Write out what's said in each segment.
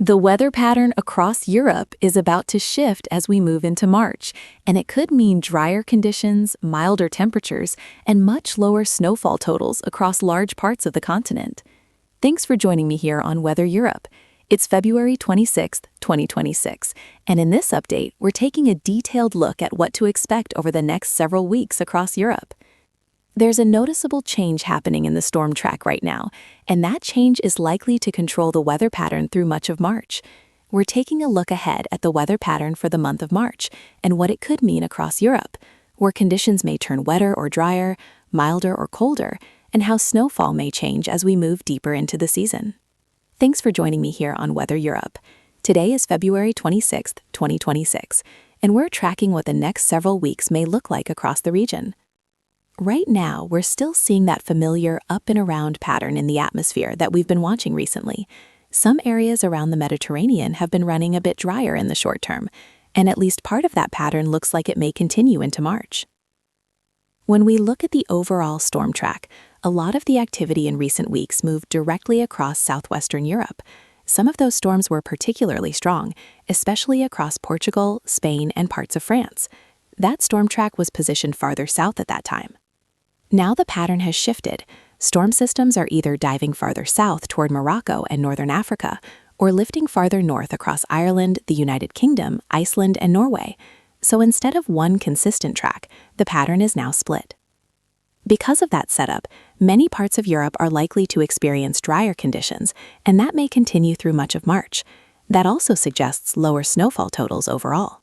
The weather pattern across Europe is about to shift as we move into March, and it could mean drier conditions, milder temperatures, and much lower snowfall totals across large parts of the continent. Thanks for joining me here on Weather Europe. It's February 26th, 2026, and in this update, we're taking a detailed look at what to expect over the next several weeks across Europe. There's a noticeable change happening in the storm track right now, and that change is likely to control the weather pattern through much of March. We're taking a look ahead at the weather pattern for the month of March and what it could mean across Europe, where conditions may turn wetter or drier, milder or colder, and how snowfall may change as we move deeper into the season. Thanks for joining me here on Weather Europe. Today is February 26th, 2026, and we're tracking what the next several weeks may look like across the region. Right now, we're still seeing that familiar up and around pattern in the atmosphere that we've been watching recently. Some areas around the Mediterranean have been running a bit drier in the short term, and at least part of that pattern looks like it may continue into March. When we look at the overall storm track, a lot of the activity in recent weeks moved directly across southwestern Europe. Some of those storms were particularly strong, especially across Portugal, Spain, and parts of France. That storm track was positioned farther south at that time. Now the pattern has shifted. Storm systems are either diving farther south toward Morocco and northern Africa, or lifting farther north across Ireland, the United Kingdom, Iceland, and Norway. So instead of one consistent track, the pattern is now split. Because of that setup, many parts of Europe are likely to experience drier conditions, and that may continue through much of March. That also suggests lower snowfall totals overall.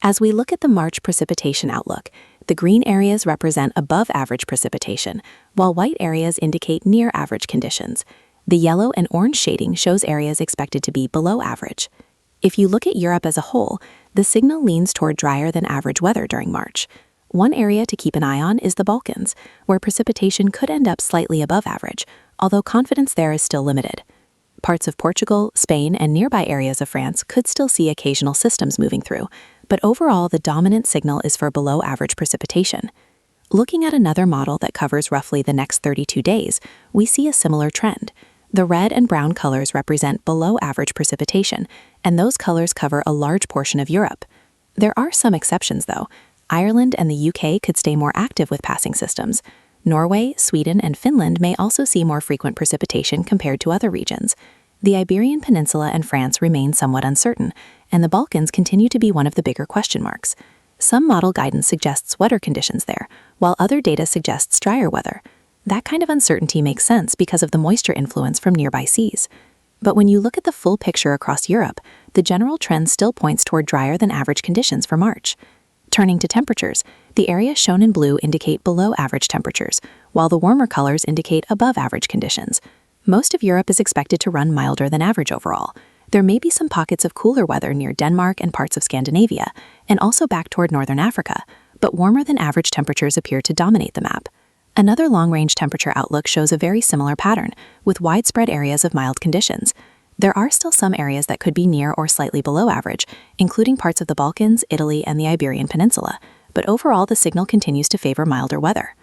As we look at the March precipitation outlook, the green areas represent above-average precipitation, while white areas indicate near-average conditions. The yellow and orange shading shows areas expected to be below average. If you look at Europe as a whole, the signal leans toward drier than average weather during March. One area to keep an eye on is the Balkans, where precipitation could end up slightly above average, although confidence there is still limited. Parts of Portugal, Spain, and nearby areas of France could still see occasional systems moving through, but overall the dominant signal is for below-average precipitation. Looking at another model that covers roughly the next 32 days, we see a similar trend. The red and brown colors represent below-average precipitation, and those colors cover a large portion of Europe. There are some exceptions, though. Ireland and the UK could stay more active with passing systems. Norway, Sweden, and Finland may also see more frequent precipitation compared to other regions. The Iberian Peninsula and France remain somewhat uncertain, and the Balkans continue to be one of the bigger question marks. Some model guidance suggests wetter conditions there, while other data suggests drier weather. That kind of uncertainty makes sense because of the moisture influence from nearby seas. But when you look at the full picture across Europe, the general trend still points toward drier than average conditions for March. Turning to temperatures, the areas shown in blue indicate below average temperatures, while the warmer colors indicate above average conditions. Most of Europe is expected to run milder than average overall. There may be some pockets of cooler weather near Denmark and parts of Scandinavia, and also back toward northern Africa, but warmer than average temperatures appear to dominate the map. Another long-range temperature outlook shows a very similar pattern, with widespread areas of mild conditions. There are still some areas that could be near or slightly below average, including parts of the Balkans, Italy, and the Iberian Peninsula, but overall the signal continues to favor milder weather.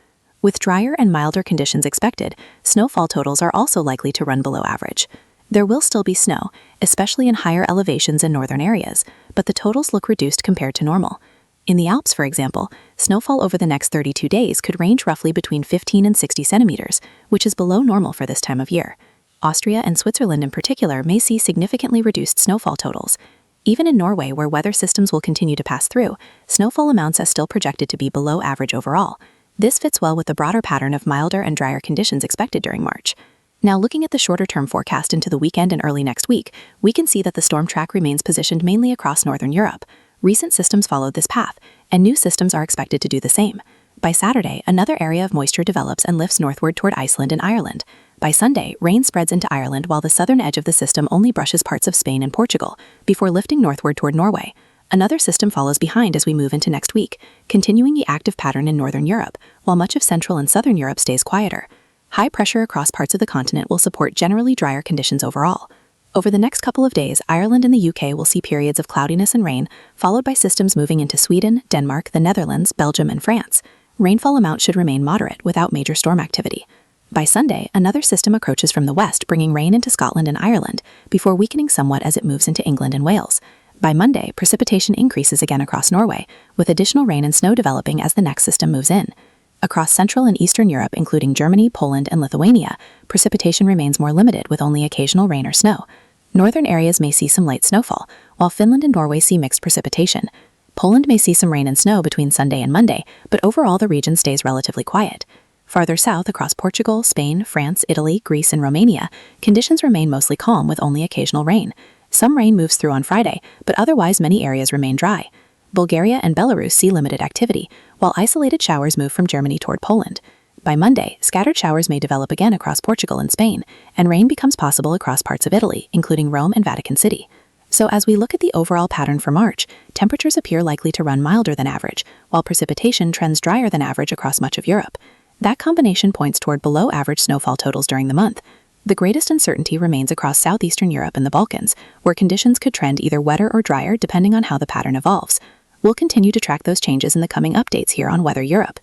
With drier and milder conditions expected, snowfall totals are also likely to run below average. There will still be snow, especially in higher elevations in northern areas, but the totals look reduced compared to normal. In the Alps, for example, snowfall over the next 32 days could range roughly between 15 and 60 centimeters, which is below normal for this time of year. Austria and Switzerland in particular may see significantly reduced snowfall totals. Even in Norway, where weather systems will continue to pass through, snowfall amounts are still projected to be below average overall. This fits well with the broader pattern of milder and drier conditions expected during March. Now, looking at the shorter-term forecast into the weekend and early next week, we can see that the storm track remains positioned mainly across northern Europe. Recent systems followed this path, and new systems are expected to do the same. By Saturday, another area of moisture develops and lifts northward toward Iceland and Ireland. By Sunday, rain spreads into Ireland while the southern edge of the system only brushes parts of Spain and Portugal, before lifting northward toward Norway. Another system follows behind as we move into next week, continuing the active pattern in northern Europe, while much of central and southern Europe stays quieter. High pressure across parts of the continent will support generally drier conditions overall. Over the next couple of days, Ireland and the UK will see periods of cloudiness and rain, followed by systems moving into Sweden, Denmark, the Netherlands, Belgium, and France. Rainfall amounts should remain moderate without major storm activity. By Sunday, another system approaches from the west, bringing rain into Scotland and Ireland, before weakening somewhat as it moves into England and Wales. By Monday, precipitation increases again across Norway, with additional rain and snow developing as the next system moves in. Across Central and Eastern Europe, including Germany, Poland, and Lithuania, precipitation remains more limited with only occasional rain or snow. Northern areas may see some light snowfall, while Finland and Norway see mixed precipitation. Poland may see some rain and snow between Sunday and Monday, but overall the region stays relatively quiet. Farther south across Portugal, Spain, France, Italy, Greece, and Romania, conditions remain mostly calm with only occasional rain. Some rain moves through on Friday, but otherwise many areas remain dry. Bulgaria and Belarus see limited activity, while isolated showers move from Germany toward Poland. By Monday, scattered showers may develop again across Portugal and Spain, and rain becomes possible across parts of Italy, including Rome and Vatican City. So as we look at the overall pattern for March, temperatures appear likely to run milder than average, while precipitation trends drier than average across much of Europe. That combination points toward below-average snowfall totals during the month. The greatest uncertainty remains across southeastern Europe and the Balkans, where conditions could trend either wetter or drier depending on how the pattern evolves. We'll continue to track those changes in the coming updates here on Weather Europe.